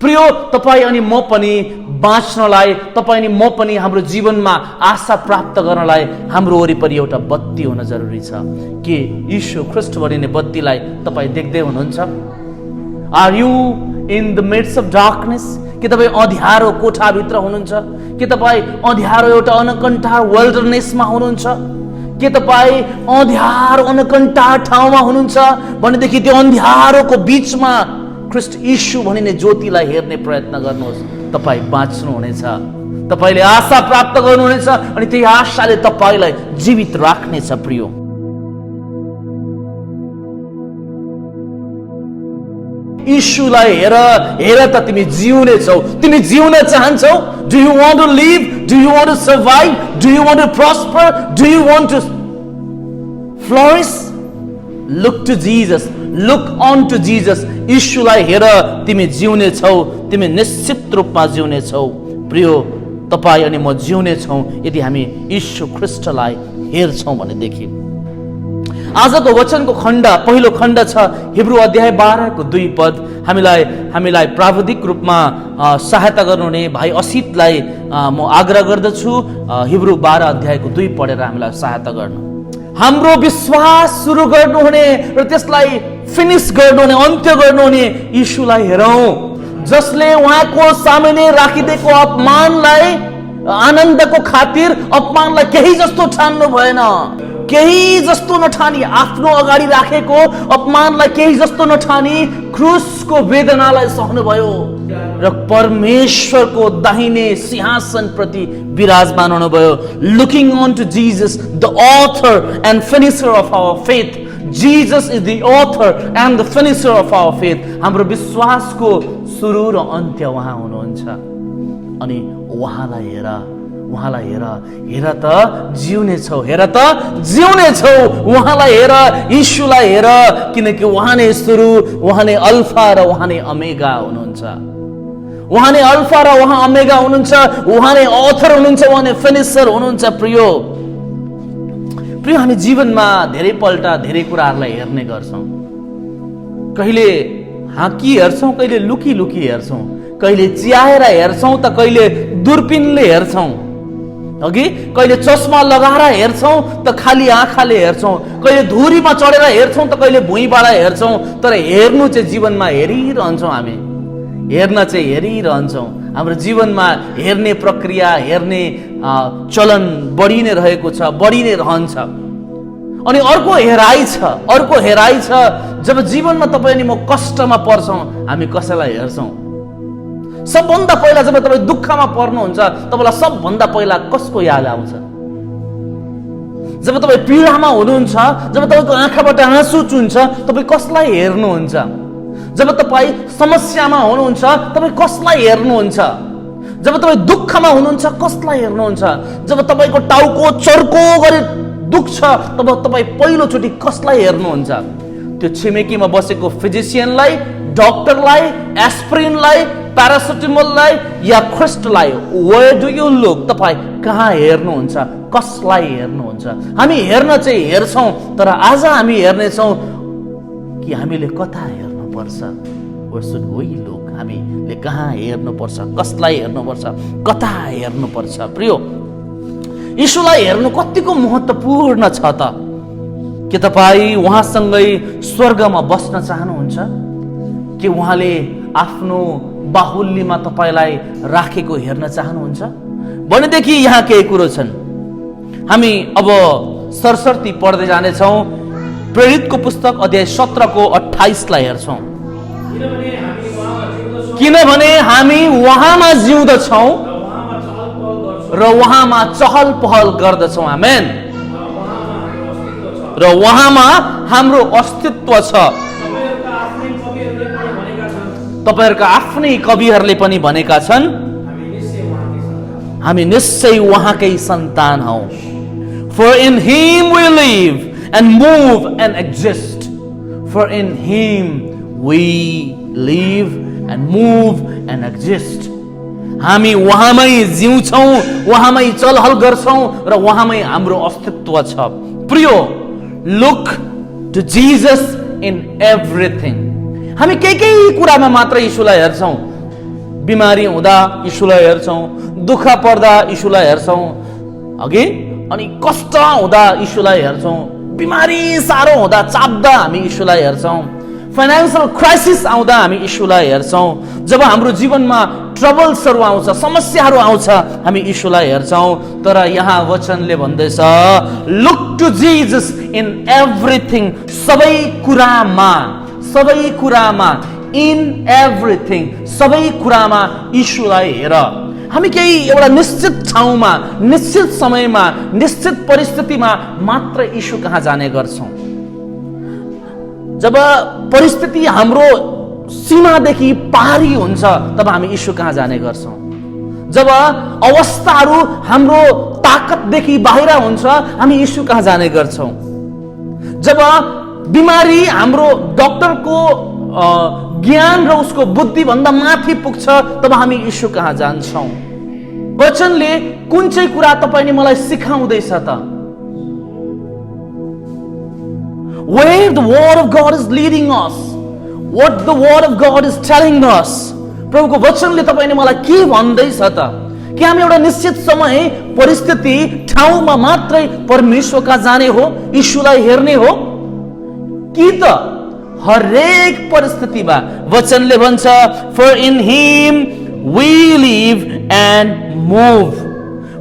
प्रिय तपाईँ अनि म पनि बाँच्नलाई, तपाईँ अनि म पनि हाम्रो जीवनमा आशा प्राप्त गर्नलाई हाम्रो वरिपरि एउटा बत्ती हुन जरुरी छ। के यीशु ख्रीष्ट भनिने बत्तीलाई तपाईँ देख्दै हुनुहुन्छ? Are you in the midst of darkness? के तपाईँ अँध्यारो कोठाभित्र हुनुहुन्छ? के तपाईँ अँध्यारो एउटा अनकन्ठार विल्डरनेसमा हुनुहुन्छ? के तपाईँ अँध्यारो अनकन्ठार ठाउँमा हुनुहुन्छ भनेदेखि त्यो अँध्यारोको बीचमा ख्रीष्ट यीशु भनिने ज्योतिलाई हेर्ने प्रयत्न गर्नुहोस्। तपाईँ बाँच्नुहुनेछ, तपाईँले आशा प्राप्त गर्नुहुनेछ अनि त्यही आशाले तपाईँलाई जीवित राख्नेछ। प्रिय, यीशुलाई हेर, हेर त तिमी जिउने छौ। तिमी जिउन चाहन्छौ? Do you want to live? Do you want to survive? Do you want to prosper? Do you want to flourish? Look to Jesus, look on to Jesus. यीशुलाई हेर, तिमी जिउने छौ, तिमी निश्चित रूपमा जिउने छौ। प्रिय, तपाईँ अनि म जिउने छौँ यदि हामी यीशु ख्रीष्टलाई हेर्छौँ भनेदेखि। आजको वचनको खण्ड, पहिलो खण्ड छ हिब्रू अध्याय 12 को 2 पद। हामीलाई प्राविधिक रूपमा सहायता गर्नुहुने भाइ असितलाई म आग्रह गर्दछु हिब्रू 12 अध्यायको 2 पढेर हामीलाई सहायता गर्नु। हाम्रो विश्वास सुरु गर्नुहुने र त्यसलाई फिनिश गर्नुहुने, अन्त्य गर्नुहुने यीशुलाई हेरौँ, जसले उहाँको सामुन्ने राखिदिएको अपमानलाई, आनन्दको खातिर अपमानलाई केही जस्तो ठान्नु भएन। केही जस्तो नठानी, आफ्नो अगाडि राखेको अपमानलाई केही जस्तो नठानी क्रुसको वेदनालाई सहनुभयो र परमेश्वरको दाहिने सिंहासन प्रति विराजमान हुनुभयो। Looking on to Jesus, the author and finisher of our faith. Jesus is the author and the finisher of our faith. हाम्रो विश्वासको सुरु र अन्त्य उहाँ हुनुहुन्छ। अनि उहाँलाई हेर, उहाँलाई हेर, हेर त जिउने छौ, हेर त जिउने छौ। उहाँलाई हेर, यीशुलाई हेर, किनकि उहाँ नै सुरु, उहाँ नै अल्फा र उहाँ नै ओमेगा हुनुहुन्छ। उहाँ नै अल्फा र उहाँ ओमेगा हुनुहुन्छ। उहाँ नै अथर हुनुहुन्छ, उहाँ नै फिनिशर हुनुहुन्छ। प्रिय, हामी जीवनमा धेरै पल्ट धेरै कुराहरूलाई हेर्ने गर्छौँ। कहिले हाँकी हेर्छौँ, कहिले लुकी लुकी हेर्छौँ, कहिले चियाएर हेर्छौँ त कहिले दूरबीनले हेर्छौँ, अघि कहिले चस्मा लगाएर हेर्छौँ त खाली आँखाले हेर्छौँ, कहिले धुरीमा चढेर हेर्छौँ त कहिले भुइँबाट हेर्छौँ। तर हेर्नु चाहिँ जीवनमा हेरिरहन्छौँ, हामी हेर्न चाहिँ हेरिरहन्छौँ। हाम्रो जीवनमा हेर्ने प्रक्रिया, हेर्ने चलन बढी नै रहेको छ, बढी नै रहन्छ। अनि अर्को हेराइ छ, अर्को हेराइ छ जब जीवनमा तपाईँ अनि म कष्टमा पर्छौँ, हामी कसैलाई हेर्छौँ? सबभन्दा पहिला जब तपाईँ दुःखमा पर्नुहुन्छ, तपाईँलाई सबभन्दा पहिला कसको याद आउँछ? जब तपाईँ पीडामा हुनुहुन्छ, जब तपाईँको आँखाबाट आँसु चुन्छ, तपाईँ कसलाई हेर्नुहुन्छ? जब तपाईँ समस्यामा हुनुहुन्छ, तपाईँ कसलाई हेर्नुहुन्छ? जब तपाईँ दुःखमा हुनुहुन्छ, कसलाई हेर्नुहुन्छ? जब तपाईँको टाउको चर्को गरी दुख्छ, तब तपाईँ पहिलोचोटि कसलाई हेर्नुहुन्छ? त्यो छिमेकीमा बसेको फिजिसियनलाई, डक्टरलाई, एस्प्रिनलाई, प्यारासिटामोललाई या ख्रीष्टलाई? Where do you look? तपाईँ कहाँ हेर्नुहुन्छ? कसलाई हेर्नुहुन्छ? हामी हेर्न चाहिँ हेर्छौँ, तर आज हामी हेर्नेछौँ कि हामीले कता हेर्नुपर्छ? Where should we look? हामीले कहाँ हेर्नुपर्छ? कसलाई हेर्नुपर्छ? कता हेर्नुपर्छ? प्रिय, यीशुलाई हेर्नु कतिको महत्त्वपूर्ण छ त? के तपाईँ उहाँसँगै स्वर्गमा बस्न चाहनुहुन्छ? के उहाँले आफ्नो बाहुल्यमा तपाईँलाई राखेको हेर्न चाहनुहुन्छ भनेदेखि यहाँ केही कुरो छन्। हामी अब सरसर्ती पढ्दै जानेछौँ। प्रेरितको पुस्तक अध्याय 17 को 28 लाई हेर्छौँ। किनभने हामी उहाँमा जिउँदछौँ र उहाँमा चहल पहल गर्दछौँ। आमेन। र उहाँमा हाम्रो अस्तित्व छ। तपाईहरुका आफ्नै कविहरूले पनि भनेका छन्, हामी निश्चय उहाँकै सन्तान हौ। For in him we live and move and exist. For in him we live and move and exist. हामी उहाँमै जिउँछौँ, उहाँमै चलहल गर्छौँ र उहाँमै हाम्रो अस्तित्व छ। प्रिय, look to Jesus in everything. हामी केही कुरामा मात्र यीशुलाई हेर्छौँ। बिमारी हुँदा यीशुलाई हेर्छौँ, दुःख पर्दा यीशुलाई हेर्छौँ, अघि अनि कष्ट हुँदा यीशुलाई हेर्छौँ, बिमारी साह्रो हुँदा चाप्दा हामी यीशुलाई हेर्छौँ, फाइनेन्शियल क्राइसिस आउँदा हामी यीशुलाई हेर्छौँ, जब हाम्रो जीवनमा ट्रबल्सहरू आउँछ, समस्याहरू आउँछ, हामी यीशुलाई हेर्छौँ। तर यहाँ वचनले भन्दैछ, look to Jesus in everything, सबै कुरामा, सबै कुरामा, इन एभ्रिथिङ, सबै कुरामा यीशुलाई हेर। हामी केही एउटा निश्चित ठाउँमा, निश्चित समयमा, निश्चित परिस्थितिमा मात्र यीशु कहाँ जाने गर्छौँ। जब परिस्थिति हाम्रो सीमादेखि पारी हुन्छ तब हामी यीशु कहाँ जाने गर्छौँ। जब अवस्थाहरू हाम्रो ताकतदेखि बाहिर हुन्छ हामी यीशु कहाँ जाने गर्छौँ। जब बिमारी हाम्रो डाक्टरको ज्ञान र उसको बुद्धि भन्दा माथि पुग्छ तब हामी यीशु कहाँ जान्छौँ। वचनले कुन चाहिँ कुरा तपाईले मलाई सिकाउँदैछ त? Where the word of God is leading us, what the word of God is telling us, प्रभुको वचनले तपाईले मलाई के भन्दैछ त? कि हामी एउटा निश्चित समय, परिस्थिति, ठाउँमा मात्रै परमेश्वर कहाँ जाने हो, यीशुलाई हेर्ने हो कि त हरेक परिस्थितिमा? वचनले भन्छ, for in him we live and move,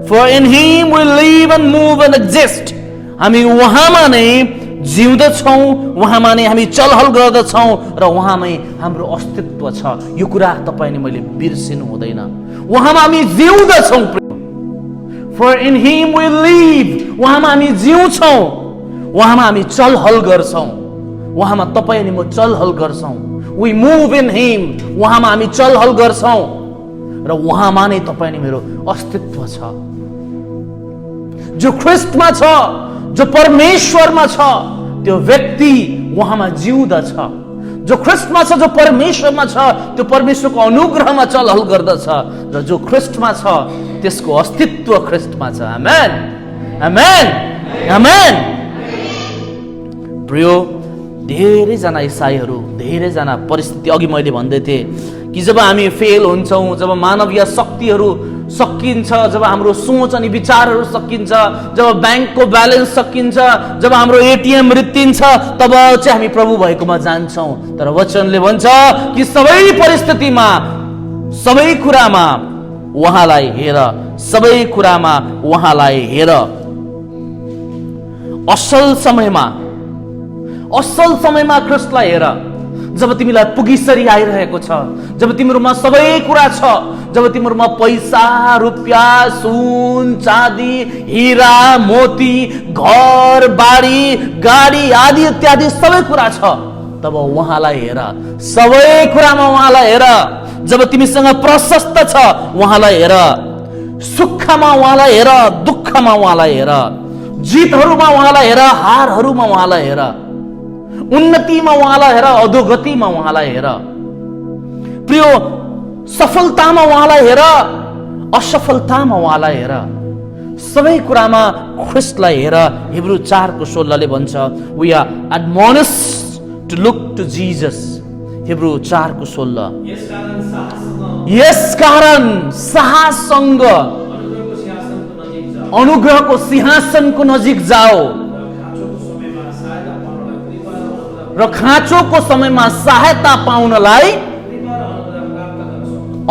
for in him we live and move and exist. हामी उहाँमा नै जिउँदछौँ, उहाँमा नै हामी चलहल गर्दछौँ र उहाँमै हाम्रो अस्तित्व छ। यो कुरा तपाईले मैले बिर्सिनु हुँदैन। उहाँमा हामी जिउँदछौँ। For in him we live, उहाँमा हामी जिउँछौँ, उहाँमा हामी चलहल गर्छौँ, उहाँमा तपाईँ अनि म चलहल गर्छौँ। We move in him, उहाँमा हामी चलहल गर्छौँ र उहाँमा नै तपाईँ अनि मेरो अस्तित्व छ। जो ख्रिस्टमा छ, जो परमेश्वरमा छ, त्यो व्यक्ति उहाँमा जिउँदछ। जो ख्रिस्टमा छ, जो परमेश्वरमा छ, त्यो परमेश्वरको अनुग्रहमा चलहल गर्दछ र जो ख्रिस्टमा छ त्यसको अस्तित्व ख्रिस्टमा छ। आमेन, आमेन, आमेन। प्रिय, धेरैजना इसाईहरू, धेरैजना परिस्थिति, अघि मैले भन्दै थिएँ कि जब हामी फेल हुन्छौँ, जब मानवीय शक्तिहरू सकिन्छ, जब हाम्रो सोच अनि विचारहरू सकिन्छ, जब ब्याङ्कको ब्यालेन्स सकिन्छ, जब हाम्रो एटिएम रित्तिन्छ, तब चाहिँ हामी प्रभु भएकोमा जान्छौँ। तर वचनले भन्छ कि सबै परिस्थितिमा, सबै कुरामा उहाँलाई हेर, सबै कुरामा उहाँलाई हेर। असल समयमा ख्रिस्टलाई हेर। जब तिमीलाई पुगिसरी आइरहेको छ, जब तिमीहरूमा सबै कुरा छ, जब तिमीहरूमा पैसा, रुपियाँ, सुन, चाँदी, हिरा, मोती, घर, बारी, गाडी आदि इत्यादि सबै कुरा छ, तब उहाँलाई हेर। सबै कुरामा उहाँलाई हेर। जब तिमीसँग प्रशस्त छ उहाँलाई हेर, सुखमा उहाँलाई हेर, दुःखमा उहाँलाई हेर, जितहरूमा उहाँलाई हेर, हारहरूमा उहाँलाई हेर, उन्नतिमा उहाँलाई हेर, अधोगतिमा उहाँलाई हेर। प्रियो, सफलतामा उहाँलाई हेर, असफलतामा उहाँलाई हेर, सबै कुरामा ख्रिस्टलाई हेर। हिब्रू 4:16 भन्छ, we are admonished to look to Jesus. Hebrew 4:16। यसकारण साहससँग अनुग्रहको सिंहासनको नजिक जाओ र खाँचोको समयमा सहायता पाउनलाई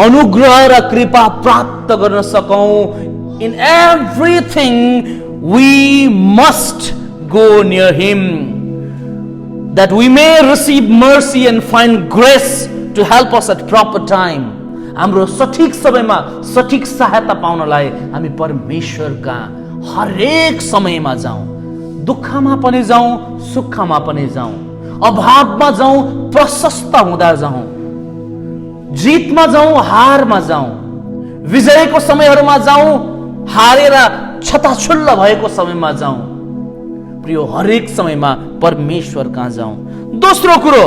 अनुग्रह र कृपा प्राप्त गर्न सकौं। In everything we must go near him, that we may receive mercy and find grace to help us at proper time. हाम्रो सठिक समयमा सठिक सहायता पाउनलाई हामी परमेश्वरका हरेक समयमा जाउँ। दुःखमा पनि जाउँ, सुखमा पनि जाउँ, अभावमा जाउँ, प्रशस्त हुँदा जाउँ, जितमा जाउँ, हारमा जाउँ, विजयको समयहरूमा जाउँ, हारेर छताछुल्ल भएको समयमा जाउँ। प्रिय, हरेक समयमा परमेश्वर कहाँ जाउँ। दोस्रो कुरो,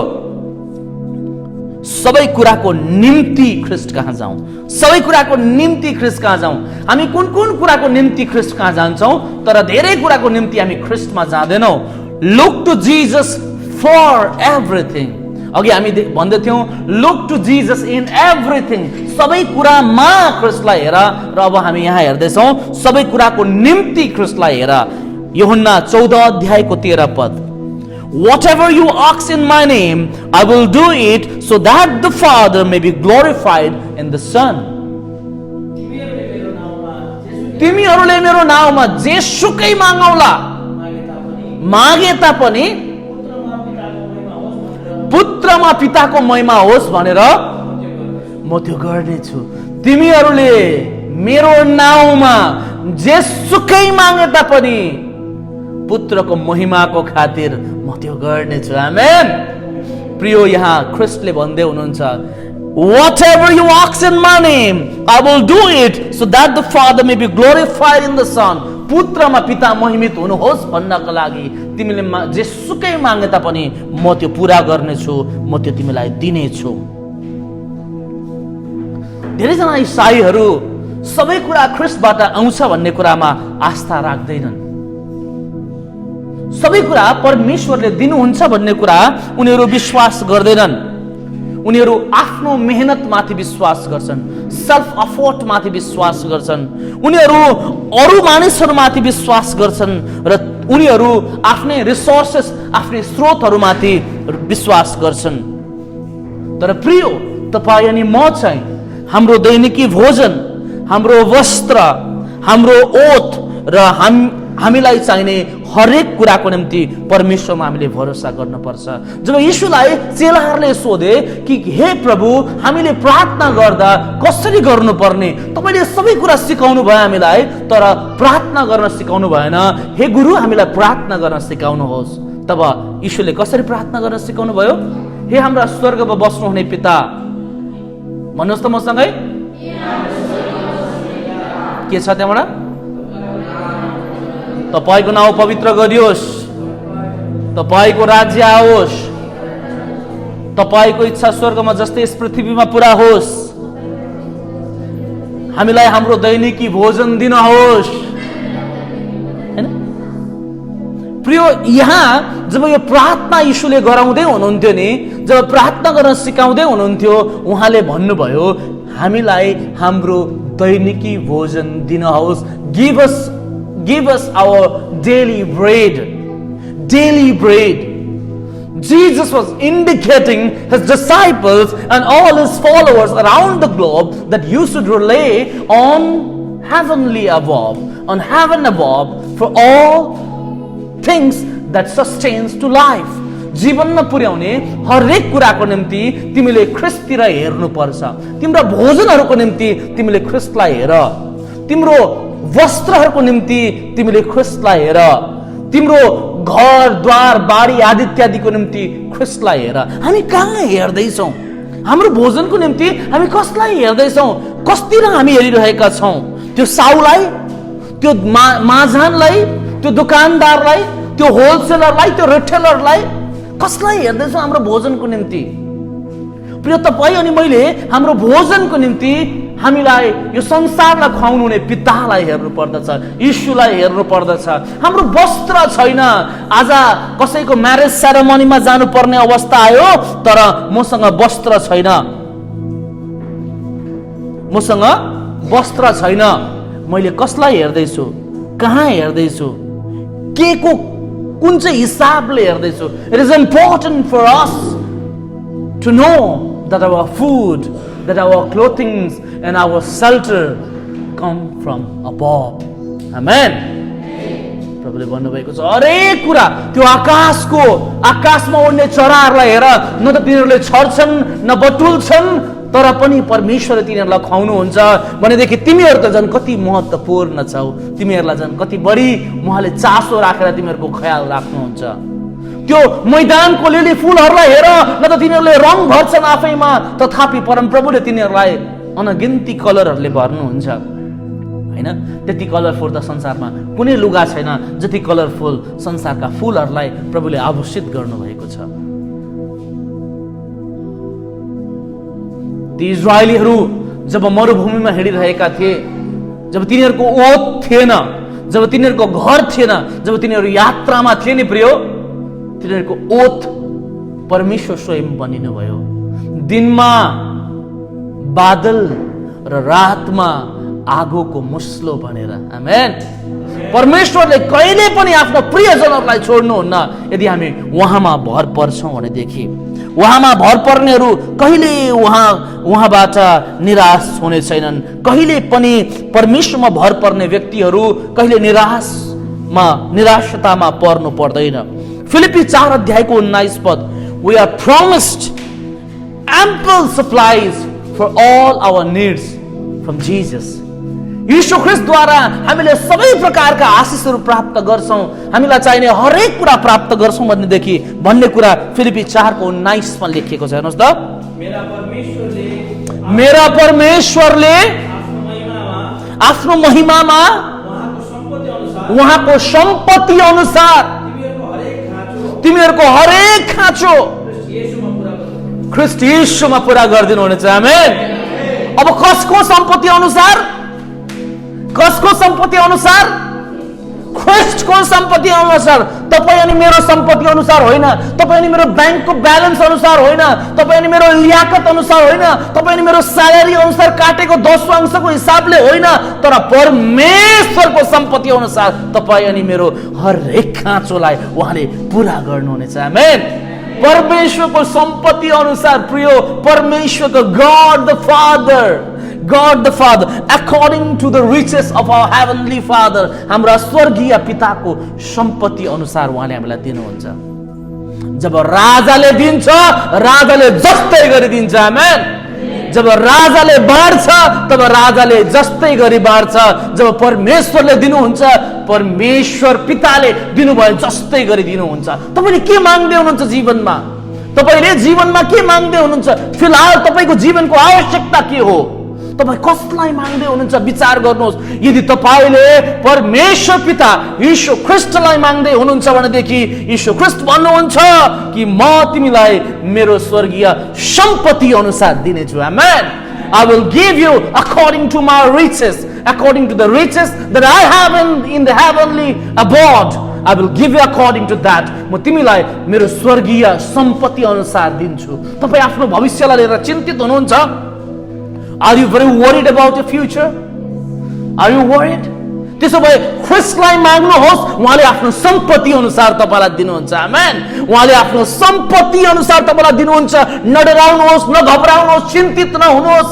सबै कुराको निम्ति ख्रिस्ट कहाँ जाउँ। सबै कुराको निम्ति ख्रिस्ट कहाँ जाउँ। हामी कुन कुन कुराको निम्ति ख्रिस्ट कहाँ जान्छौँ, तर धेरै कुराको निम्ति हामी ख्रिस्टमा जाँदैनौँ। Look to Jesus for everything. अघि हामी भन्दथ्यौं look to Jesus in everything, सबै कुरामा ख्रीष्टलाई हेर। र अब हामी यहाँ हेर्दैछौँ सबै कुराको निम्ति ख्रीष्टलाई हेर। यूहन्ना 14 अध्यायको 13 पद, whatever you ask in my name I will do it so that the Father may be glorified in the Son। तिमीहरूले मेरो नाउँमा जेसुकै मागौला, मागे तापनि पुत्रमा पिताको महिमा होस् भनेर म त्यो गर्नेछु। तिमीहरूले मेरो नाउँमा जेसुकै मागे तापनि पुत्रको महिमाको खातिर म त्यो गर्नेछु। आमेन। प्रियो, यहाँ ख्रीष्टले भन्दै हुनुहुन्छ whatever you ask in my name I will do it so that the Father may be glorified in the Son। पुत्रमा पिता महिमित हुनुहोस् भन्नका लागि तिमीले जेसुकै मागे तापनि म त्यो पूरा गर्नेछु, म त्यो तिमीलाई दिनेछु। धेरैजना इसाईहरू सबै कुरा ख्रीष्टबाट आउँछ भन्ने कुरामा आस्था राख्दैनन्। सबै कुरा परमेश्वरले दिनुहुन्छ भन्ने कुरा उनीहरू विश्वास गर्दैनन्। उनीहरू आफ्नो मेहनत माथि विश्वास गर्छन्, सेल्फ अफोर्ट माथि विश्वास गर्छन्, उनीहरू अरू मानिसहरू माथि विश्वास गर्छन् र उनीहरू आफ्नै रिसोर्सेस, आफ्नै स्रोतहरू माथि विश्वास गर्छन्। तर प्रियो, तपाईँ अनि म चाहिँ हाम्रो दैनिकी भोजन, हाम्रो वस्त्र, हाम्रो ओत र हामीलाई चाहिने हरेक कुराको निम्ति परमेश्वरमा हामीले भरोसा गर्नुपर्छ। जब यीशुलाई चेलाहरूले सोधे कि हे प्रभु, हामीले प्रार्थना गर्दा कसरी गर्नुपर्ने, तपाईले सबै कुरा सिकाउनु भयो हामीलाई, तर प्रार्थना गर्न सिकाउनु भएन। हे गुरु, हामीलाई प्रार्थना गर्न सिकाउनुहोस्। तब यीशुले कसरी प्रार्थना गर्न सिकाउनु भयो? हे हाम्रा स्वर्गमा बस्नुहुने पिता, भन्नुहोस् त मसँगै, के छ त्यहाँबाट? तपाईको नाउँ पवित्र गरियोस्, तपाईको राज्य आओस्, तपाईको इच्छा स्वर्गमा जस्तै यस पृथ्वीमा पूरा होस्। हामीलाई हाम्रो दैनिकी भोजन दिनुहोस्। हैन प्रियो, यहाँ जब यो प्रार्थना यीशुले गराउँदै हुनुहुन्थ्यो नि, जब प्रार्थना गर्न सिकाउँदै हुनुहुन्थ्यो, उहाँले भन्नुभयो हामीलाई हाम्रो दैनिकी भोजन दिनुहोस्। Give us our daily bread. Daily bread. Jesus was indicating his disciples and all his followers around the globe that you should rely on heavenly above, on heaven above for all things that sustains to life. जीवनमा पुर्याउने हरेक कुराको निम्ति तिमीले ख्रीष्टतिर हेर्नुपर्छ। तिम्रो भोजनहरूको निम्ति तिमीले ख्रीष्टलाई हेर, तिम्रो वस्त्रहरूको निम्ति तिमीले ख्रीष्टलाई हेर, तिम्रो घर द्वार बारी आदि इत्यादिको निम्ति ख्रीष्टलाई हेर। हामी कहाँ हेर्दैछौँ? हाम्रो भोजनको निम्ति हामी कसलाई हेर्दैछौँ? कसतिर हामी हेरिरहेका छौँ? त्यो साउलाई, त्यो माझानलाई, त्यो दोकानदारलाई, त्यो होलसेलरलाई, त्यो रिटेलरलाई, कसलाई हेर्दैछौँ हाम्रो भोजनको निम्ति? प्रिय तपाईँ अनि मैले हाम्रो भोजनको निम्ति हामीलाई यो संसारलाई खुवाउनु हुने पितालाई हेर्नु पर्दछ, यीशुलाई हेर्नु पर्दछ। हाम्रो वस्त्र छैन। आज कसैको म्यारेज सेरेमनीमा जानुपर्ने अवस्था आयो, तर मसँग वस्त्र छैन, मसँग वस्त्र छैन। मैले कसलाई हेर्दैछु? कहाँ हेर्दैछु? के को कुन चाहिँ हिसाबले हेर्दैछु? It is important for us to know that our food, that our clothing and our shelter come from above. Amen. प्रभुले भन्नुभएको छ हरेक कुरा त्यो आकाशमा उड्ने चराहरूलाई हेर, न त तिनीहरूले छर्छन् न बटुल्छन्, तर पनि परमेश्वरले तिनीहरूलाई खुवाउनुहुन्छ भनेदेखि तिमीहरू त झन् कति महत्त्वपूर्ण छौ। तिमीहरूलाई झन् कति बढी उहाँले चासो राखेर तिमीहरूको ख्याल राख्नुहुन्छ। त्यो मैदानको लिली फुलहरूलाई हेर, न त तिनीहरूले रङ भर्छन् आफैमा, तथापि परमप्रभुले तिनीहरूलाई अनगिन्ती कलरहरूले भर्नुहुन्छ। हैन, त्यति कलरफुल त संसारमा कुनै लुगा छैन जति कलरफुल संसारका फुलहरूलाई प्रभुले आभूषित गर्नुभएको छ। ती इजरायलीहरू जब मरुभूमिमा हिँडिरहेका थिए, जब तिनीहरूको ओत थिएन, जब तिनीहरूको घर थिएन, जब तिनीहरू यात्रामा थिए नि प्रियो, तिनीहरूको ओत परमेश्वर स्वयं बनिनुभयो। दिनमा बादल र रातमा आगोको मुस्लो बनेर। आमेन। परमेश्वरले कहिले पनि आफ्नो प्रियजनहरूलाई छोड्नुहुन्न यदि हामी उहाँमा भर पर्छौँ भनेदेखि। उहाँमा भर पर्नेहरू कहिले उहाँबाट निराश हुने छैनन्। कहिले पनि परमेश्वरमा भर पर्ने व्यक्तिहरू कहिले निराशतामा पर्नु पर्दैन। फिलिपी 4 अध्यायको 19 पद, we are promised ample supplies for all our needs from Jesus. यीशु ख्रीष्टद्वारा हामीले सबै प्रकारका आशिषहरू प्राप्त गर्छौं। हामीलाई चाहिने हरेक कुरा प्राप्त गर्छौं भन्ने कुरा फिलिपी 4:19 मा लेखिएको छ। हेर्नुस् त, मेरा परमेश्वरले आफ्नो महिमामा उहाँको सम्पत्ति अनुसार तिमीहरूको हरेक खाँचो ख्रीष्ट यीशुमा पूरा गरिदिनु हुनेछ। आमेन। अब कसको सम्पत्ति अनुसार? कसको सम्पत्ति अनुसार? ख्रीष्टको सम्पत्ति अनुसार। तपाईं अनि मेरो सम्पत्ति अनुसार होइन, तपाईं अनि मेरो बैंकको ब्यालेन्स अनुसार होइन, तपाईं अनि मेरो लियाकत अनुसार होइन, तपाईं अनि मेरो स्यालेरी अनुसार काटेको 10 अंशको हिसाबले होइन, तर परमेश्वरको सम्पत्ति अनुसार तपाईं अनि मेरो हरेक खाँचोलाई उहाँले पूरा गर्नुहुनेछ। आमेन। परमेश्वरको सम्पत्ति अनुसार प्रियो, परमेश्वरको God the Father, according to the riches of our heavenly Father, हाम्रा स्वर्गीय पिताको सम्पत्ति अनुसार उहाँले हामीलाई दिनुहुन्छ। जब राजाले दिन्छ, राजाले जस्तै गरिदिन्छ। आमेन। जब राजाले बाँड्छ, तब राजाले जस्तै गरी बाँड्छ। जब परमेश्वरले दिनुहुन्छ, परमेश्वर पिताले दिनुभयो जस्तै गरी दिनुहुन्छ। तपाईले के माग्दै हुनुहुन्छ जीवनमा? तपाईले जीवनमा के माग्दै हुनुहुन्छ? फिलहाल तपाईको जीवनको आवश्यकता के हो? तपाईं कसलाई माग्दै हुनुहुन्छ? विचार गर्नुहोस्। यदि तपाईले परमेश्वर पिता यीशु ख्रीष्टलाई माग्दै हुनुहुन्छ भनेदेखि यीशु ख्रीष्ट भन्नुहुन्छ कि म तिमीलाई मेरो स्वर्गीय सम्पत्ति अनुसार दिनेछु। आमेन। I will give you according to my riches, according to the riches that I have in the heavenly abode. I will give you according to that. म तिमीलाई मेरो स्वर्गीय सम्पत्ति अनुसार दिन्छु। तपाई आफ्नो भविष्यलाई लिएर चिन्तित हुनुहुन्छ? Are you very worried about your future? Are you worried? त्यसो भए ख्रीष्टलाई माग्नुहोस्, उहाँले आफ्नो सम्पत्ति अनुसार तपाईलाई दिनुहुन्छ। आमेन। उहाँले आफ्नो सम्पत्ति अनुसार तपाईलाई दिनुहुन्छ। नडराउनुहोस्, नघबराउनुहोस्, चिन्तित नहुनुहोस्,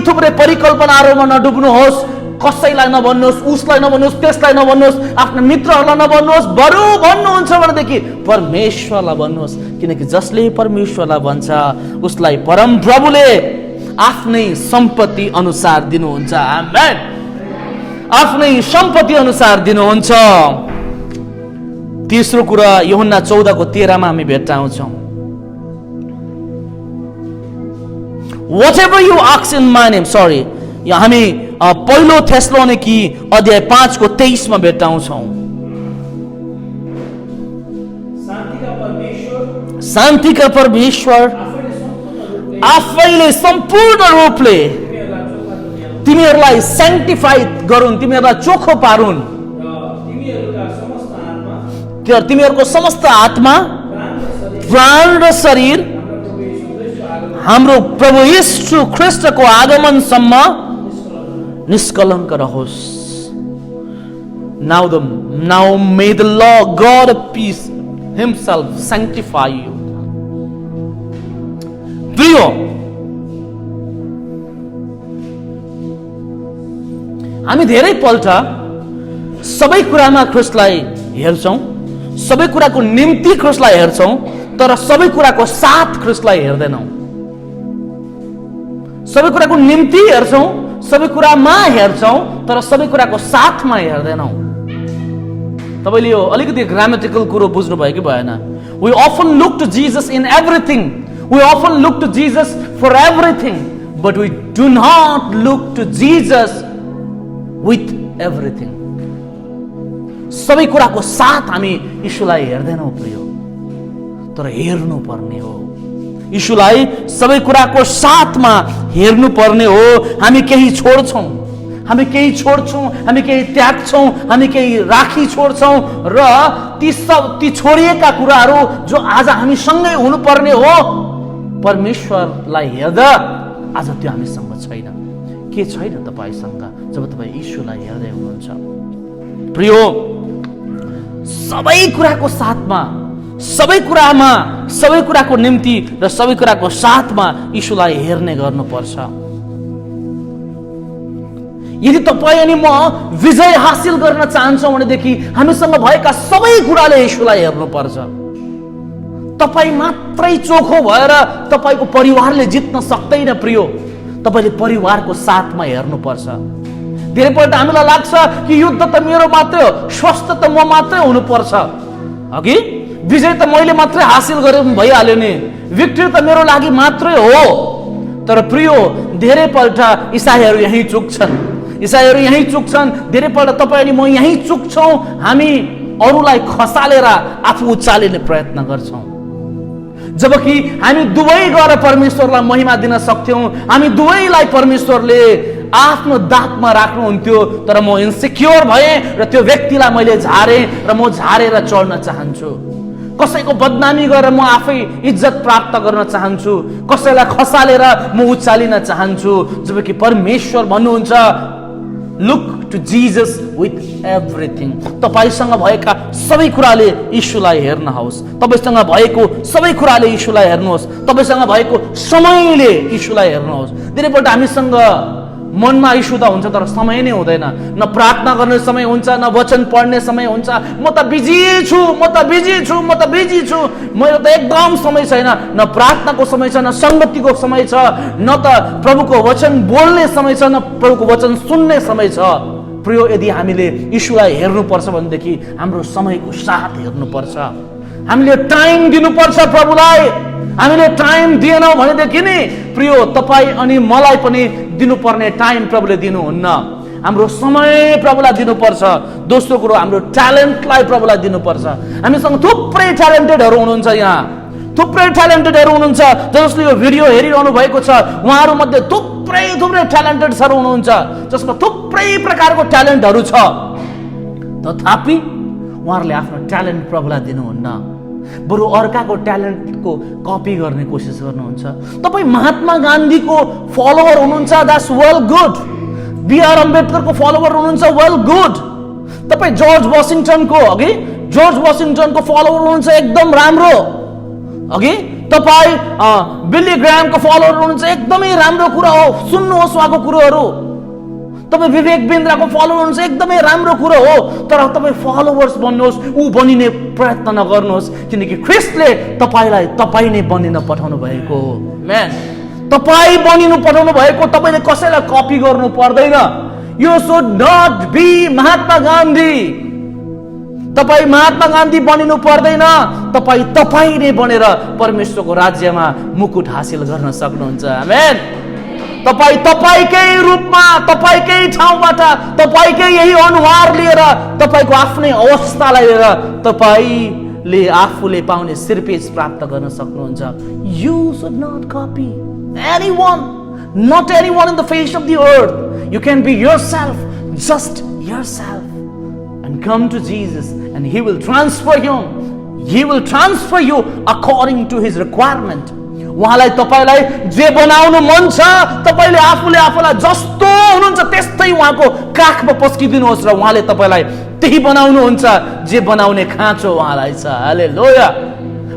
थुप्रै परिकल्पनाहरूमा नडुब्नुहोस्। कसैलाई नभन्नुहोस्, उसलाई नभन्नुहोस्, त्यसलाई नभन्नुहोस्, आफ्नो मित्रहरूलाई नभन्नुहोस्। बरु भन्नुहुन्छ भनेदेखि परमेश्वरलाई भन्नुहोस्, किनकि जसले परमेश्वरलाई भन्छ उसलाई परम प्रभुले आफ्नै सम्पत्ति अनुसार दिनुहुन्छ। आमेन। आफ्नै सम्पत्ति अनुसार दिनुहुन्छ। तेस्रो कुरा यूहन्ना 14:13 मा हामी भेट्टाउँछौँ। Whatever you ask in my name, sorry, यहाँ हामी पहिलो थेस्सलोनिकी अध्याय 5:23 मा भेट्टाउँछौँ। शान्तिका परमेश्वर आफैले सम्पूर्ण रूपले तिमीहरूलाई स्याङ्क्टिफाई गरून्, तिमीहरूलाई चोखो पारुन्, तिमीहरूको समस्त आत्मा, प्राण र शरीर हाम्रो प्रभु यीशु ख्रीष्टको आगमनसम्म निष्कलङ्क रहोस्। Now may the Lord God of peace himself sanctify you. प्रियो, हामी धेरै पल्ट सबै कुरामा ख्रीष्टलाई हेर्छौं, सबै कुराको निम्ति ख्रीष्टलाई हेर्छौं, तर सबै कुराको साथ ख्रीष्टलाई हेर्दैनौं। सबै कुराको निम्ति हेर्छौं, सबै कुरामा हेर्छौं, तर सबै कुराको साथमा हेर्दैनौं। तपाईले यो अलिकति ग्रामेटिकल कुरो बुझ्नु भयो कि भएन? We often look to Jesus in everything. We often look to Jesus for everything, but we do not look to Jesus with everything. सबै कुराको साथ हामी यीशुलाई हेर्दैनौं प्रियो, तर हेर्नु पर्ने हो। यीशुलाई सबै कुराको साथमा हेर्नु पर्ने हो। हामी केही छोड्छौं, हामी केही छोड्छौँ, हामी केही त्याग्छौँ, हामी केही राखी छोड्छौँ र ती छोडिएका कुराहरू जो आज हामीसँगै हुनुपर्ने हो, परमेश्वरलाई हेर्दा आज त्यो हामीसँग छैन। के छैन तपाईसँग जब तपाईँ यीशुलाई हेर्दै हुनुहुन्छ? प्रियो, सबै कुराको साथमा, सबै कुरामा, सबै कुराको निम्ति र सबै कुराको साथमा यीशुलाई हेर्ने गर्नुपर्छ। यदि तपाईँ अनि म विजय हासिल गर्न चाहन्छौँ भनेदेखि हामीसँग भएका सबै कुराले यीशुलाई हेर्नुपर्छ। तपाईँ मात्रै चोखो भएर तपाईँको परिवारले जित्न सक्दैन प्रियो, तपाईँले परिवारको साथमा हेर्नुपर्छ। धेरैपल्ट हामीलाई लाग्छ कि युद्ध त मेरो मात्रै हो, स्वस्थ त म मात्रै हुनुपर्छ, अघि विजय त मैले मात्रै हासिल गरे भइहाल्यो नि, विक्ट्री त मेरो लागि मात्रै हो। तर प्रियो, धेरैपल्ट इसाईहरू यही चुक्छन्, इसाईहरू यही चुक्छन्। धेरैपल्ट तपाईँ अनि म यही चुक्छौँ। हामी अरूलाई खसालेर आफू उचालिने प्रयत्न गर्छौँ, जबकि हामी दुवै गएर परमेश्वरलाई महिमा दिन सक्थ्यौँ। हामी दुवैलाई परमेश्वरले आफ्नो दापमा राख्नुहुन्थ्यो, तर म इन्सेक्योर भएँ र त्यो व्यक्तिलाई मैले झारेँ र म झारेर चढ्न चाहन्छु। कसैको बदनामी गरेर म आफै इज्जत प्राप्त गर्न चाहन्छु, कसैलाई खसालेर म उचालिन चाहन्छु, जबकि परमेश्वर भन्नुहुन्छ look to Jesus with everything. तपाईसँग भएका सबै कुराले यीशुलाई हेर्नुहोस्, तपाईसँग भएको सबै कुराले यीशुलाई हेर्नुहोस्, तपाईसँग भएको समयले यीशुलाई हेर्नुहोस्। धेरैपल्ट हामीसँग मनमा यीशु त हुन्छ तर समय नै हुँदैन, न प्रार्थना गर्ने समय हुन्छ, न वचन पढ्ने समय हुन्छ। म त बिजी छु, म त बिजी छु, म त बिजी छु, मेरो त एकदम समय छैन। न प्रार्थनाको समय छ, न संगतिको समय छ, न त प्रभुको वचन बोल्ने समय छ, न प्रभुको वचन सुन्ने समय छ। प्रियो, यदि हामीले यीशुलाई हेर्नुपर्छ भनेदेखि हाम्रो समयको साथ हेर्नुपर्छ, हामीले टाइम दिनुपर्छ प्रभुलाई। हामीले टाइम दिएनौँ भनेदेखि नि प्रियो, तपाईँ अनि मलाई पनि दिनुपर्ने टाइम प्रभुले दिनुहुन्न। हाम्रो समय प्रभुलाई दिनुपर्छ। दोस्रो कुरो, हाम्रो ट्यालेन्टलाई प्रभुलाई दिनुपर्छ। हामीसँग थुप्रै ट्यालेन्टेडहरू हुनुहुन्छ, यहाँ थुप्रै ट्यालेन्टेडहरू हुनुहुन्छ जसले यो भिडियो हेरिरहनु भएको छ। उहाँहरू मध्ये थुप्रै ट्यालेन्टेडहरू हुनुहुन्छ जसमा थुप्रै प्रकारको ट्यालेन्टहरू छ, तथापि उहाँहरूले आफ्नो ट्यालेन्ट प्रभुलाई दिनुहुन्न, बरु अर्काको ट्यालेन्टको कपी गर्ने कोसिस गर्नुहुन्छ। तपाईँ महात्मा गान्धीको फलोवर हुनुहुन्छ, द्याट्स वेल गुड। बीआर अम्बेडकरको फलोवर हुनुहुन्छ, वेल गुड। तपाईँ जर्ज वाशिङटनको फलोवर हुनुहुन्छ, एकदम राम्रो। अघि तपाईँ बिली ग्राहमको फलोवर हुनुहुन्छ, एकदमै राम्रो कुरा हो, सुन्नुहोस् उहाँको कुरोहरू। तपाईँ विवेक बिन्द्राको फलोवर हुनुहुन्छ, एकदमै राम्रो कुरो हो, तर तपाईँ फलोवर्स बन्नुहोस्, ऊ बनिने प्रयत्न नगर्नुहोस्, किनकि ख्रिस्टले तपाईलाई तपाईँ नै बनिन पठाउनु भएको हो। म्यान, तपाईँ बनिनु पठाउनु भएको, तपाईँले कसैलाई कपी गर्नु पर्दैन। You should not be Mahatma Gandhi. तपाईँ महात्मा गान्धी बनिनु पर्दैन, तपाईँ नै बनेर परमेश्वरको राज्यमा मुकुट हासिल गर्न सक्नुहुन्छ। आमेन। तपाईँ तपाईँकै रूपमा, तपाईँकै ठाउँबाट, तपाईँकै यही अनुहार लिएर, तपाईँको आफ्नै अवस्थालाई लिएर तपाईँले आफूले पाउने सिरपेज प्राप्त गर्न सक्नुहुन्छ। You should not copy anyone, not anyone in the face of the earth. You can be yourself, just yourself, and come to Jesus and He will transfer you. He will transfer you according to His requirement. उहाँलाई तपाईलाई जे बनाउनु मन छ, तपाईले आफूले आफूलाई जस्तो हुनुहुन्छ त्यस्तै उहाँको काखमा पस्किदिनुहोस् र उहाँले तपाईलाई त्यही बनाउनुहुन्छ जे बनाउने खाँचो उहाँलाई छ। हालेलुया।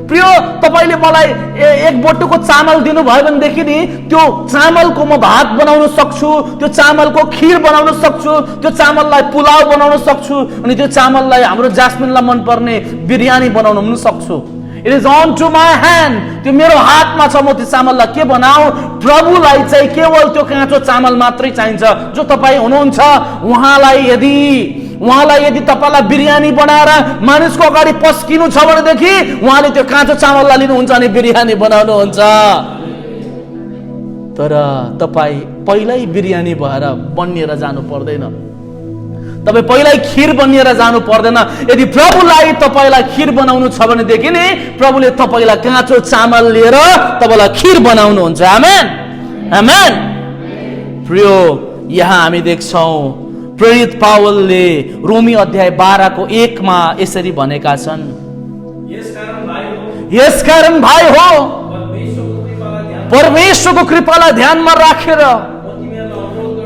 प्रियो, तपाईले मलाई एक बटुको चामल दिनुभयो भनेदेखि नि त्यो चामलको म भात बनाउन सक्छु, त्यो चामलको खीर बनाउन सक्छु, त्यो चामललाई पुलाव बनाउन सक्छु, अनि त्यो चामललाई हाम्रो जास्मिनलाई मनपर्ने बिरयानी बनाउन पनि सक्छु। It is on to my hand. त्यो मेरो हातमा छ, म त्यो चामललाई के बनाऊ। प्रभुलाई चाहिँ केवल त्यो काँचो चामल मात्रै चाहिन्छ जो तपाईँ हुनुहुन्छ। उहाँलाई यदि तपाईलाई बिरयानी बनाएर मानिसको अगाडि पस्किनु छ भनेदेखि उहाँले त्यो काँचो चामललाई लिनुहुन्छ अनि बिरयानी बनाउनुहुन्छ। तर तपाईँ पहिल्यै बिरयानी भएर बनिएर जानु पर्दैन, तपाईँ पहिल्यै खीर बनिएर जानु पर्दैन। यदि प्रभुलाई तपाईलाई खीर बनाउनु छ भनेदेखि नि प्रभुले तपाईलाई काँचो चामल लिएर तपाईलाई खीर बनाउनुहुन्छ। आमेन, आमेन। प्रियो, यहाँ हामी देख्छौँ प्रेरित पावलले रोमी अध्याय 12 को 1 मा यसरी भनेका छन्, यसकारण भाइ हो परमेश्वरको कृपालाई ध्यानमा राखेर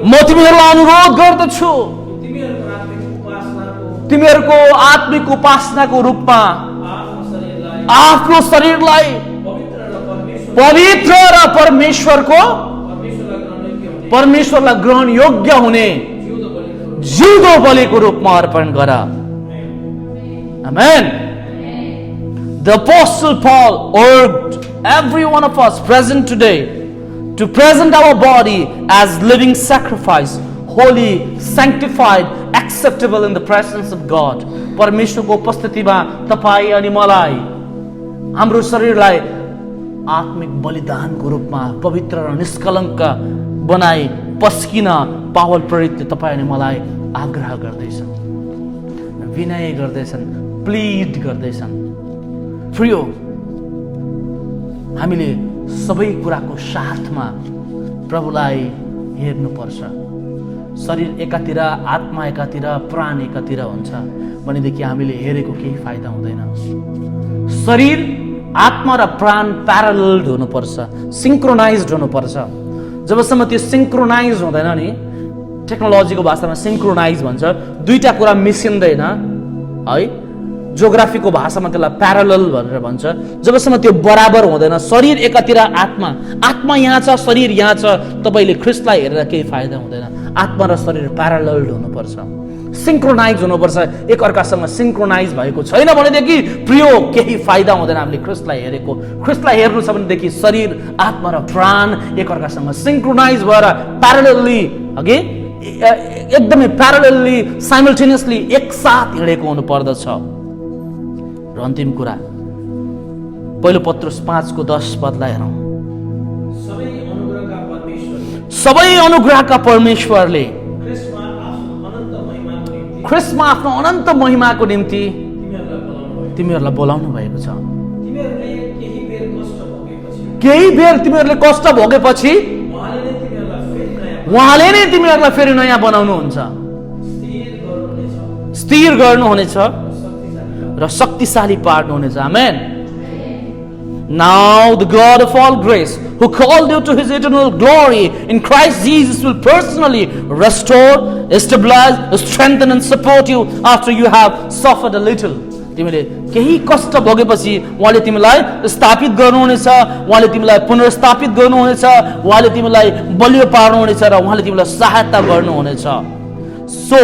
म तिमीहरूलाई अनुरोध गर्दछु, तिमीहरूको आत्मिक उपासनाको रूपमा आफ्नो शरीरलाई पवित्र र परमेश्वरलाई ग्रहण योग्य हुने जिउँदो बलिको रूपमा अर्पण गर। आमेन। The Apostle Paul urged every one of us present today to present our body as living sacrifice, holy, sanctified, acceptable in the presence of God. परमेश्वरको उपस्थितिमा तपाईं अनि मलाई हाम्रो शरीरलाई आत्मिक बलिदानको रूपमा पवित्र र निष्कलङ्क बनाई पस्किन पावल प्रेरितले तपाईं अनि मलाई आग्रह गर्दैछन्, विनय गर्दैछन्, प्लिड गर्दैछन्। प्रियो, हामीले सबै कुराको साथमा प्रभुलाई हेर्नुपर्छ। शरीर एकातिर, आत्मा एकातिर, प्राण एकातिर हुन्छ भनेदेखि हामीले हेरेको केही फाइदा हुँदैन। शरीर, आत्मा र प्राण प्यारलल हुनुपर्छ, सिंक्रोनाइज्ड हुनुपर्छ। जबसम्म त्यो सिंक्रोनाइज हुँदैन नि, टेक्नोलोजीको भाषामा सिंक्रोनाइज भन्छ, दुईटा कुरा मिसिँदैन है, जियोग्राफीको भाषामा त्यसलाई प्यारलल भनेर भन्छ। जबसम्म त्यो बराबर हुँदैन, शरीर एकातिर, आत्मा यहाँ छ, शरीर यहाँ छ, तपाईले ख्रिस्टलाई हेरेर केही फाइदा हुँदैन। आत्मा र शरीर प्यारलल हुनुपर्छ, सिंक्रोनाइज हुनुपर्छ। एक अर्कासँग सिंक्रोनाइज भएको छैन भनेदेखि प्रियो केही फाइदा हुँदैन। हामीले ख्रिस्टलाई हेरेको, ख्रिस्टलाई हेर्नु छ भनेदेखि शरीर, आत्मा र प्राण एक अर्कासँग सिंक्रोनाइज भएर प्यारलली अघि एकदमै प्यारलली साइमल्टेनियसली एकसाथ हिँडेको हुनु पर्दछ। र अन्तिम कुरा, पहिलो पत्रुस 5 को 10 पदलाई हेरौँ। सबै अनुग्रहका परमेश्वरले ख्रिस्टमा आफ्नो अनन्त महिमाको निम्ति तिमीहरूलाई बोलाउनु भएको छ। केही बेर तिमीहरूले कष्ट भोगेपछि उहाँले नै तिमीहरूलाई फेरि नयाँ बनाउनुहुन्छ, स्थिर गर्नुहुनेछ र शक्तिशाली पार्नुहुनेछ। आमेन। Now the God of all grace, who called you to his eternal glory in Christ Jesus, will personally restore, establish, strengthen and support you after you have suffered a little. तिमीले केही कष्ट भोगेपछि उहाँले तिमीलाई स्थापित गर्नुहुनेछ, उहाँले तिमीलाई पुनर्स्थापित गर्नुहुनेछ, उहाँले तिमीलाई बलियो पार्नुहुनेछ र उहाँले तिमीलाई सहायता गर्नुहुनेछ। So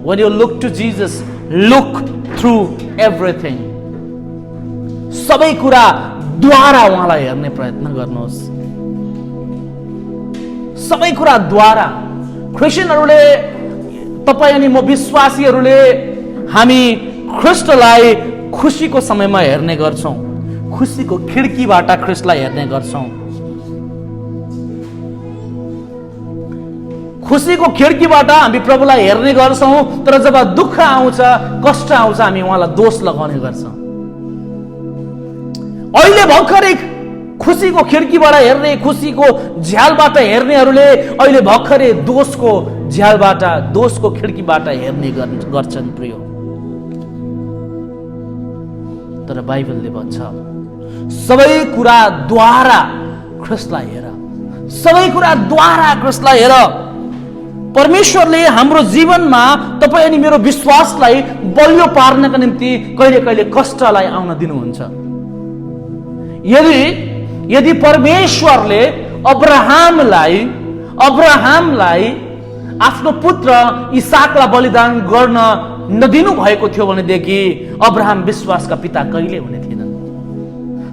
when you look to Jesus, look through everything. सबै कुरा द्वारा उहाँलाई हेर्ने प्रयत्न गर्नुहोस्। सबै कुरा द्वारा। क्रिस्चियनहरूले, तपाईं अनि म विश्वासीहरूले हामी ख्रिस्टलाई खुशीको समयमा हेर्ने गर्छौं, खुशीको खिड्कीबाट ख्रिस्टलाई हेर्ने गर्छौं। खुशीको खिड्कीबाट हामी प्रभुलाई हेर्ने गर्छौं, तर जब दुःख आउँछ, कष्ट आउँछ, हामी उहाँलाई दोष लगाउने गर्छौं। अहिले भर्खरै खुशीको खिड्कीबाट हेर्ने, खुशीको झ्यालबाट हेर्नेहरूले अहिले भर्खरै दोषको झ्यालबाट, दोषको खिड्कीबाट हेर्ने गर्छन् प्रियो। तर बाइबलले भन्छ सबै कुरा द्वारा ख्रिस्टलाई हेर, सबै कुरा द्वारा ख्रिस्टलाई हेर। परमेश्वरले हाम्रो जीवनमा तपाईं अनि मेरो विश्वासलाई बलियो पार्नका निम्ति कहिले कहिले कष्टलाई आउन दिनुहुन्छ। यदि परमेश्वरले अब्राहमलाई आफ्नो पुत्र इसाकलाई बलिदान गर्न नदिनु भएको थियो भनेदेखि अब्राहम विश्वासका पिता कहिले हुने थिएनन्।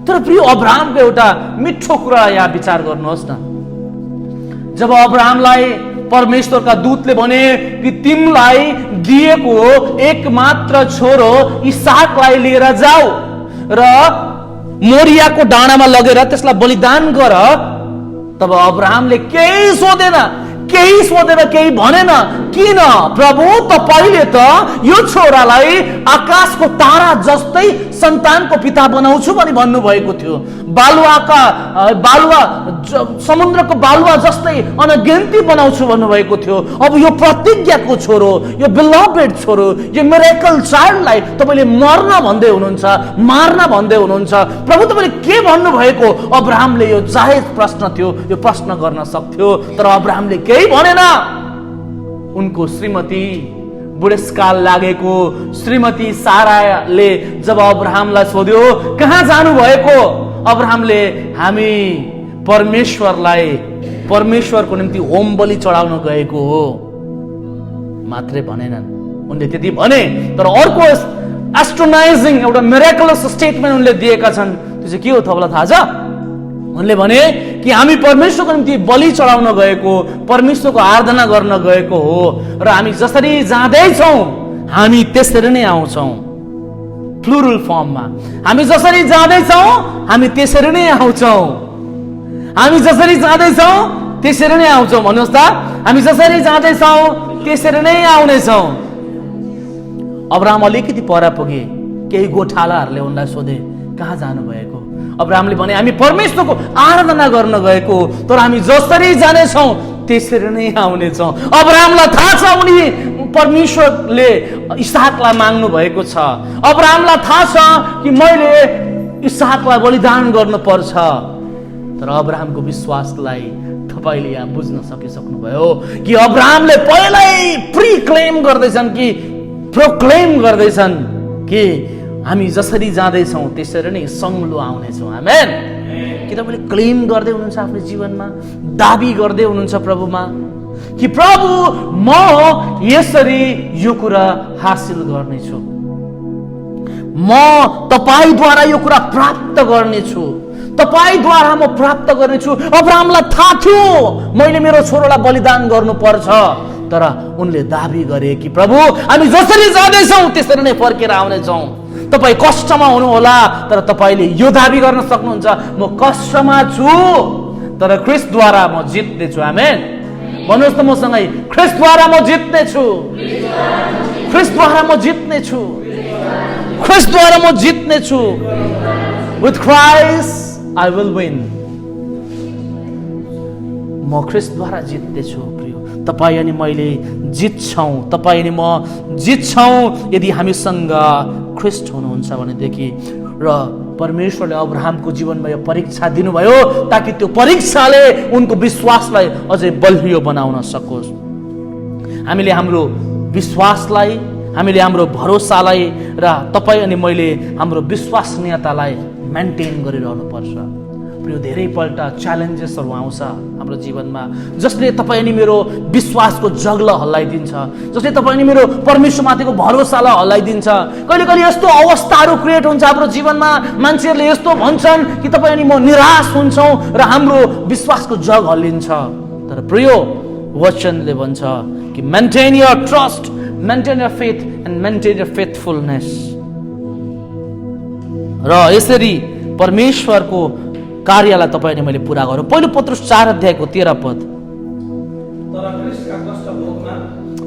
तर प्रिय, अब्राहमको एउटा मिठो कुरा यहाँ विचार गर्नुहोस् न। जब अब्राहमलाई परमेश्वरका दूतले भने कि तिमीलाई दिएको एकमात्र छोरो इसाकलाई लिएर जाऊ र मोरियाको डाँडामा लगेर त्यसलाई बलिदान गर, तब अब्राहमले केही सोधेन, केही सोधेर केही भनेन। किन? प्रभु तपाईले त यो छोरालाई आकाशको तारा जस्तै सन्तानको पिता बनाउँछु भनी भन्नुभएको थियो। बालुवा समुद्रको बालुवा जस्तै अनगिन्ती बनाउँछु भन्नुभएको थियो। अब यो प्रतिज्ञाको छोरो, यो बिलभेड छोरो, यो मिरेकल चाइल्डलाई तपाईले मर्न भन्दै हुनुहुन्छ, मार्न भन्दै हुनुहुन्छ। प्रभु तपाईले के भन्नुभएको? अब्राहमले यो जायज प्रश्न थियो, यो प्रश्न गर्न सक्थ्यो, तर अब्राहमले केही भनेन। उनको श्रीमती, बुढेसकाल लागेको श्रीमती साराले जब अब्राहमलाई सोध्यो कहाँ जानु भएको, अब्राहमले हामी परमेश्वरको निम्ति होम बलि चढाउन गएको हो मात्रै भनेनन्। उनले त्यति भने, तर अर्को एस्ट्रोनाइजिङ एउटा मिरेकलस स्टेटमेन्ट उनले दिएका छन्। त्यो चाहिँ के हो तपाईँलाई थाहा छ? उनले भने कि हामी परमेश्वरको निम्ति बलि चढाउन गएको, परमेश्वरको आराधना गर्न गएको हो, र हामी जसरी जाँदैछौँ हामी त्यसरी नै आउँछौँ। प्लुरल फर्ममा, हामी जसरी जाँदैछौँ हामी त्यसरी नै आउँछौँ। हामी जसरी जाँदैछौँ त्यसरी नै आउँछौँ। भन्नुहोस् त, हामी जसरी जाँदैछौँ त्यसरी नै आउनेछौँ। अब्राहम अलिकति पर पुगे। केही गोठालाहरूले उनलाई सोधे कहाँ जानु भएको? अब्राहमले भने हामी परमेश्वरको आराधना गर्न गएको, तर हामी जसरी जानेछौँ त्यसरी नै आउनेछौँ। अब्राहमलाई थाहा छ उनी परमेश्वरले इसहाकलाई माग्नु भएको छ। अब्राहमलाई थाहा छ कि मैले इसहाकलाई बलिदान गर्नु पर्छ। तर अब्राहमको विश्वासलाई तपाईले यहाँ बुझ्न सकिसक्नुभयो कि अब्राहमले पहिल्यै प्रिक्लेम गर्दैछन् कि प्रोक्लेम गर्दैछन् कि हामी जसरी जाँदैछौँ त्यसरी नै सङ्लो आउनेछौँ। आमेन। कि तपाईँले क्लेम गर्दै हुनुहुन्छ आफ्नो जीवनमा, दाबी गर्दै हुनुहुन्छ प्रभुमा कि प्रभु म यसरी यो कुरा हासिल गर्नेछु, म तपाईद्वारा यो कुरा प्राप्त गर्नेछु, तपाईद्वारा म प्राप्त गर्नेछु। अब्राहमलाई थाहा थियो मैले मेरो छोरोलाई बलिदान गर्नुपर्छ, तर उनले दाबी गरे कि प्रभु हामी जसरी जाँदैछौँ त्यसरी नै फर्केर आउनेछौँ। तपाईँ कष्टमा हुनुहोला, तर तपाईँले यो दाबी गर्न सक्नुहुन्छ म कष्टमा छु तर ख्रिस्टद्वारा म जित्नेछु। आमेन। भन्नुहोस् त मसँगै, ख्रिस्टद्वारा म जित्नेछु, ख्रिस्टद्वारा म जित्नेछु, ख्रिस्टद्वारा म जित्नेछु। With Christ I will win. म ख्रिस्टद्वारा जित्नेछु। प्रिय तपाईँ अनि मैले जित्छौँ, तपाईँ अनि म जित्छौँ यदि हामीसँग ख्रिस्ट हुनुहुन्छ भनेदेखि। र परमेश्वरले अब्राहमको जीवनमा यो परीक्षा दिनुभयो ताकि त्यो परीक्षाले उनको विश्वासलाई अझै बलियो बनाउन सकोस्। हामीले हाम्रो विश्वासलाई, हामीले हाम्रो भरोसालाई र तपाईँ अनि मैले हाम्रो विश्वसनीयतालाई मेन्टेन गरिरहनु पर्छ। प्रिय धेरैपल्ट च्यालेन्जेसहरू आउँछ हाम्रो जीवनमा जसले तपाईँ अनि मेरो विश्वासको जगलाई हल्लाइदिन्छ, जसले तपाईँ अनि मेरो परमेश्वरमाथिको भरोसालाई हल्लाइदिन्छ। कहिले कहिले यस्तो अवस्थाहरू क्रिएट हुन्छ हाम्रो जीवनमा, मान्छेहरूले यस्तो भन्छन् कि तपाईँ अनि म निराश हुन्छौँ र हाम्रो विश्वासको जग हल्लिन्छ। तर प्रिय वचनले भन्छ कि maintain your trust, maintain your faith and maintain your faithfulness. र यसरी परमेश्वरको कार्यलाई तपाईले मैले पुरा गरौँ। पहिलो पत्रुस 4:13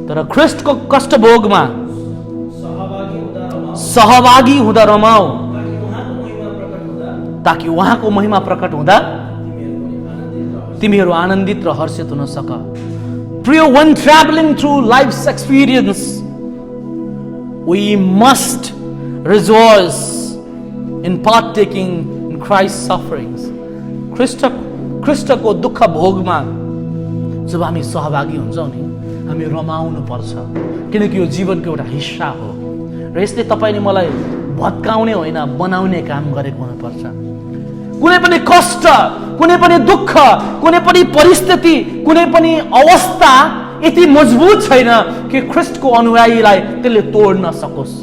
तर ख्रिस्टको कष्टभोगमा सहभागी हुँदा रमाऊ ताकि उहाँको महिमा प्रकट हुँदा तिमीहरू आनन्दित र हर्षित हुन सक। प्रिय, when traveling through life's experience we must rejoice in partaking in Christ's sufferings. ख्रिस्टको दुःख भोगमा जब हामी सहभागी हुन्छौँ नि हामी रमाउनु पर्छ, किनकि यो जीवनको एउटा हिस्सा हो र यसले तपाईले मलाई भत्काउने होइन बनाउने काम गरेको हुनुपर्छ। कुनै पनि कष्ट, कुनै पनि दुःख, कुनै पनि परिस्थिति, कुनै पनि अवस्था यति मजबुत छैन कि ख्रिस्टको अनुयायीलाई त्यसले तोड्न सकोस्।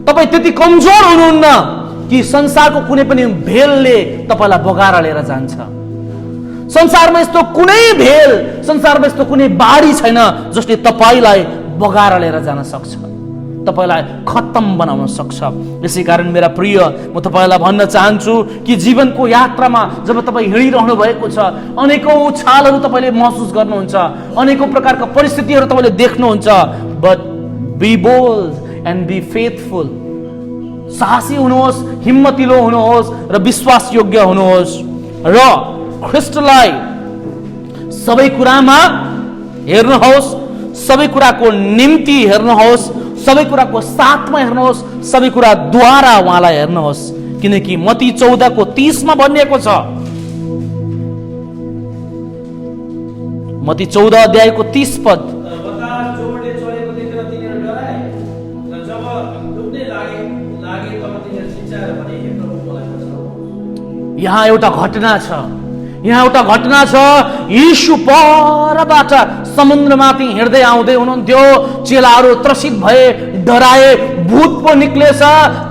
तपाईँ त्यति कमजोर हुनुहुन्न कि संसारको कुनै पनि भेलले तपाईलाई बगाएर लिएर जान्छ। संसारमा यस्तो कुनै भेल, संसारमा यस्तो कुनै बाढी छैन जसले तपाईलाई बगाएर लिएर जान सक्छ। तपाईलाई खत्तम बनाउन सक्छ। यसै कारण मेरा प्रिय, म तपाईलाई भन्न चाहन्छु कि जीवनको यात्रामा जब तपाईँ हिँडिरहनु भएको छ, अनेकौं उछालहरू तपाईले महसुस गर्नुहुन्छ, अनेकौं प्रकारका परिस्थितिहरू तपाईले देख्नुहुन्छ, but be bold and be faithful. साहसी हुनुहोस्, हिम्मतिलो हुनुहोस् र विश्वास योग्य हुनुहोस् र ख्रीष्टलाई सबै कुरामा हेर्नुहोस्, सबै कुराको निम्ति हेर्नुहोस्, सबै कुराको साथमा हेर्नुहोस्, सबै कुरा द्वारा उहाँलाई हेर्नुहोस्। किनकि मत्ती 14:30 मा भनिएको छ, मत्ती 14:30 यहाँ एउटा घटना छ, यहाँ एउटा घटना छ। यीशु परबाट समुद्रमाथि हिँड्दै आउँदै हुनुहुन्थ्यो, चेलाहरू त्रसित भए, डराए, भूत पो निक्लेछ,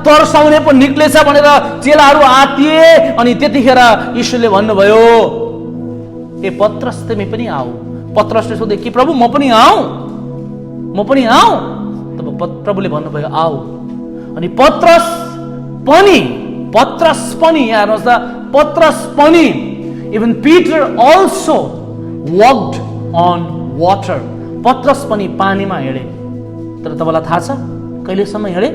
तर्साउने पो निक्लेछ भनेर चेलाहरू आतिए। अनि त्यतिखेर यीशुले भन्नुभयो, ए पत्रस तिमी पनि आऊ। पत्रसले सोधे, कि प्रभु म पनि आऊ, म पनि आऊ? तब प्रभुले भन्नुभयो आऊ। अनि पत्रस पनि हेर्नुहोस् त, पत्रस पनि, even Peter also walked on water. पत्रस पनि पानीमा हिँडे। तर तपाईँलाई थाहा छ कहिलेसम्म हिँडे?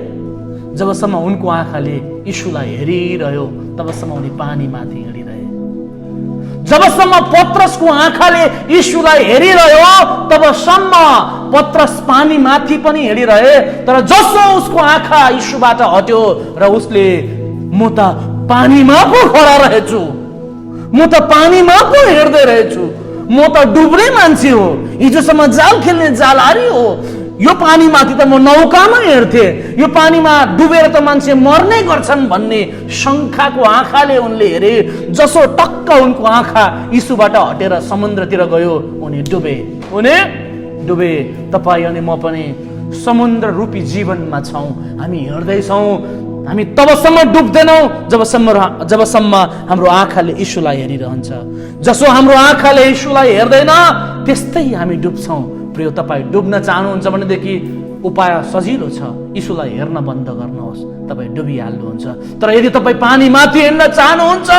जबसम्म उनको आँखाले यीशुलाई हेरिरह्यो तबसम्म उनी पानीमाथि हिँडिरहे। जबसम्म पत्रसको आँखाले यीशुलाई हेरिरह्यो तबसम्म पत्रस पानीमाथि पनि हिँडिरहे। तर जसो उसको आँखा यीशुबाट हट्यो र उसले म त पानीमा पो खडा रहेछु, म त पानीमा पो हिँड्दै रहेछु, म त डुब्ने मान्छे हो, हिजोसम्म जाल खेल्ने जालहारी हो, यो पानीमाथि त म नौकामा हिँड्थेँ, यो पानीमा डुबेर त मान्छे मर्ने गर्छन् भन्ने शङ्काको आँखाले उनले हेरे। जसो टक्क उनको आँखा यीशुबाट हटेर समुद्रतिर गयो, उनी डुबे। तपाईँ अनि म पनि समुद्र रूपी जीवनमा छौँ, हामी हिँड्दैछौँ। हामी तबसम्म डुब्दैनौँ जबसम्म हाम्रो आँखाले यीशुलाई हेरिरहन्छ। जसो हाम्रो आँखाले यीशुलाई हेर्दैन त्यस्तै हामी डुब्छौँ। प्रिय, तपाईँ डुब्न चाहनुहुन्छ भनेदेखि उपाय सजिलो छ, यीशुलाई हेर्न बन्द गर्नुहोस्, तपाईँ डुबिहाल्नुहुन्छ। तर यदि तपाईँ पानीमाथि हिँड्न चाहनुहुन्छ,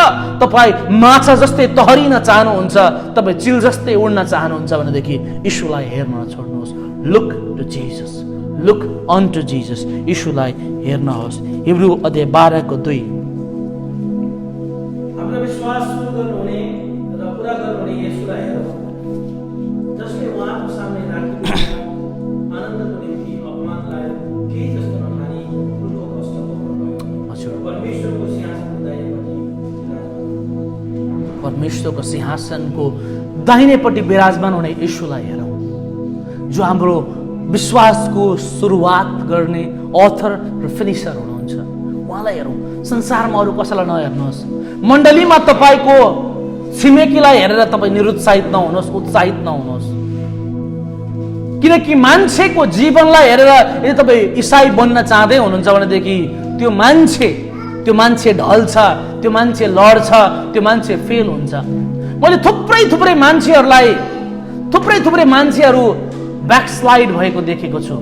तपाईँ माछा जस्तै तहरिन चाहनुहुन्छ, तपाईँ चिल जस्तै उड्न चाहनुहुन्छ भनेदेखि यीशुलाई हेर्न छोड्नुहोस्। Look to Jesus, look on to Jesus, यीशुलाई हेर्नुहोस्। हिब्रू अध्याय 12:2। हाम्रो विश्वास सुरु गर्नुहुने र पुरा गर्नुहुने येशूलाई हेरौँ, जसले उहाँको सामने राखिएको आनन्दको निम्ति अपमानलाई केही जस्तो नमानी उनको कष्ट भोग्नुभयो। परमेश्वरको सिंहासनको दाहिनेपट्टि परमेश्वरको सिंहासनको दाहिनेपट्टि विराजमान हुने यीशुलाई हेरौँ, जो हाम्रो विश्वासको सुरुवात गर्ने अथर र फिनिसर हुनुहुन्छ। उहाँलाई हेरौँ, संसारमा अरू कसैलाई नहेर्नुहोस्। मण्डलीमा तपाईँको छिमेकीलाई हेरेर तपाईँ निरुत्साहित नहुनुहोस्, उत्साहित नहुनुहोस्। किनकि मान्छेको जीवनलाई हेरेर यदि तपाईँ इसाई बन्न चाहँदै हुनुहुन्छ भनेदेखि त्यो मान्छे ढल्छ, त्यो मान्छे लड्छ, त्यो मान्छे फेल हुन्छ। मैले थुप्रै मान्छेहरू ब्याकस्लाइड भएको देखेको छु,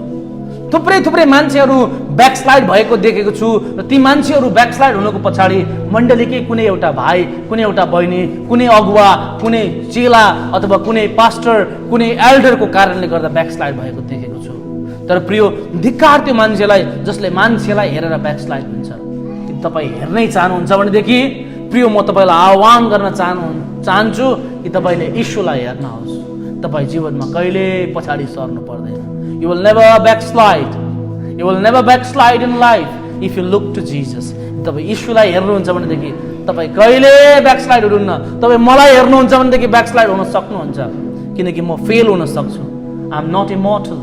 थुप्रै मान्छेहरू ब्याकस्लाइड भएको देखेको छु। र ती मान्छेहरू ब्याकस्लाइड हुनुको पछाडि मण्डलीकै कुनै एउटा भाइ, कुनै एउटा बहिनी, कुनै अगुवा, कुनै चेला अथवा कुनै पास्टर, कुनै एल्डरको कारणले गर्दा ब्याकस्लाइड भएको देखेको छु। तर प्रिय, धिक्कार त्यो मान्छेलाई जसले मान्छेलाई हेरेर ब्याकस्लाइड हुन्छ। यदि तपाईँ हेर्नै चाहनुहुन्छ भनेदेखि प्रिय, म तपाईँलाई आह्वान गर्न चाहन्छु कि तपाईँले यीशुलाई हेर्नुहोस्। तपाईँ जीवनमा कहिले पछाडि सर्नु पर्दैन। You will never backslide. You will never backslide in life if you look to Jesus. तपाईँ यीशुलाई हेर्नुहुन्छ भनेदेखि तपाईँ कहिले ब्याकस्लाइड हुनुहुन्न। तपाईँ मलाई हेर्नुहुन्छ भनेदेखि ब्याकस्लाइड हुन सक्नुहुन्छ, किनकि म फेल हुन सक्छु। I am not immortal.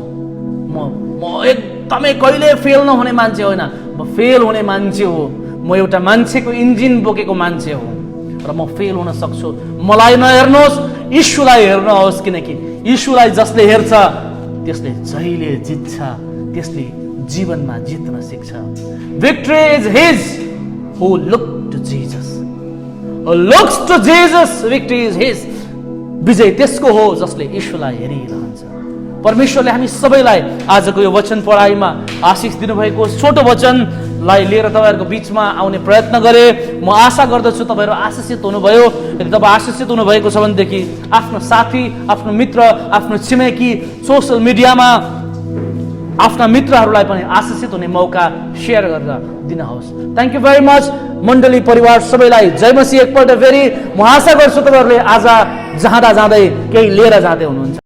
म एकदमै कहिले फेल नहुने मान्छे होइन, म फेल हुने मान्छे हो। म एउटा मान्छेको इन्जिन बोकेको मान्छे हो र म फेल हुन सक्छु। मलाई नहेर्नुहोस्, यीशुलाई हेर्नुहोस्, किनकि यीशुलाई जसले हेर्छ त्यसले जहिले जित्छ, त्यसले जीवनमा जित्न सिक्छ। Victory is his who look to Jesus. Who looks to Jesus, victory is his. विजय त्यसको हो जसले यीशुलाई हेरिरहन्छ। परमेश्वरले हामी सबैलाई आजको यो वचन पढाइमा आशिष दिनुभएको छोटो वचनलाई लिएर तपाईँहरूको बिचमा आउने प्रयत्न गरे। म आशा गर्दछु तपाईँहरू आशिषित हुनुभयो। यदि तपाईँ आशिषित हुनुभएको छ भनेदेखि आफ्नो साथी, आफ्नो मित्र, आफ्नो छिमेकी, सोसियल मिडियामा आफ्ना मित्रहरूलाई पनि आशिषित हुने मौका सेयर गरेर दिनुहोस्। थ्याङ्क यू भेरी मच मण्डली परिवार सबैलाई जय मसीह। एकपल्ट फेरि म आशा गर्छु तपाईँहरूले आज जाँदा जाँदै केही लिएर जाँदै हुनुहुन्छ।